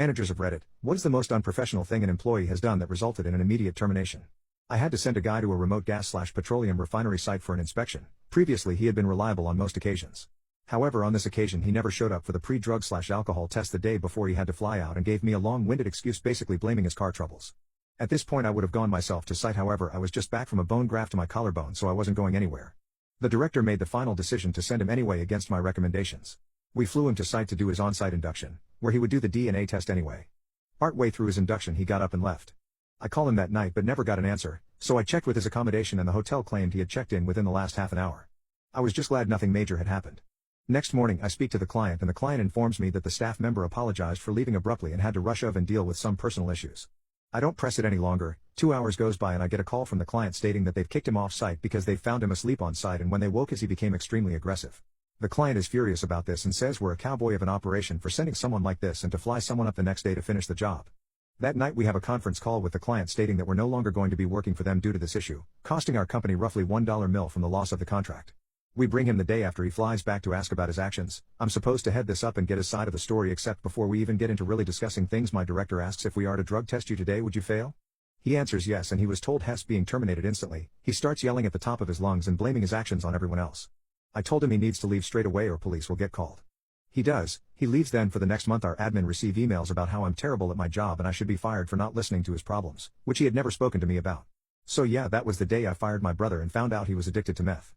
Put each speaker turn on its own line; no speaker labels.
Managers of Reddit, what is the most unprofessional thing an employee has done that resulted in an immediate termination? I had to send a guy to a remote gas/petroleum refinery site for an inspection. Previously he had been reliable on most occasions. However, on this occasion he never showed up for the pre-drug/alcohol test the day before he had to fly out and gave me a long-winded excuse basically blaming his car troubles. At this point I would have gone myself to site, however I was just back from a bone graft to my collarbone, so I wasn't going anywhere. The director made the final decision to send him anyway against my recommendations. We flew him to site to do his on-site induction, where he would do the DNA test anyway. Partway through his induction he got up and left. I called him that night but never got an answer, so I checked with his accommodation and the hotel claimed he had checked in within the last half an hour. I was just glad nothing major had happened. Next morning I speak to the client and the client informs me that the staff member apologized for leaving abruptly and had to rush off and deal with some personal issues. I don't press it any longer. 2 hours goes by and I get a call from the client stating that they've kicked him off site because they found him asleep on site, and when they woke he became extremely aggressive. The client is furious about this and says we're a cowboy of an operation for sending someone like this and to fly someone up the next day to finish the job. That night we have a conference call with the client stating that we're no longer going to be working for them due to this issue, costing our company roughly $1 mil from the loss of the contract. We bring him the day after he flies back to ask about his actions. I'm supposed to head this up and get his side of the story, except before we even get into really discussing things my director asks, if we are to drug test you today would you fail? He answers yes, and he was told Hess being terminated instantly. He starts yelling at the top of his lungs and blaming his actions on everyone else. I told him he needs to leave straight away or police will get called. He does. He leaves. Then for the next month our admin receive emails about how I'm terrible at my job and I should be fired for not listening to his problems, which he had never spoken to me about. So yeah, that was the day I fired my brother and found out he was addicted to meth.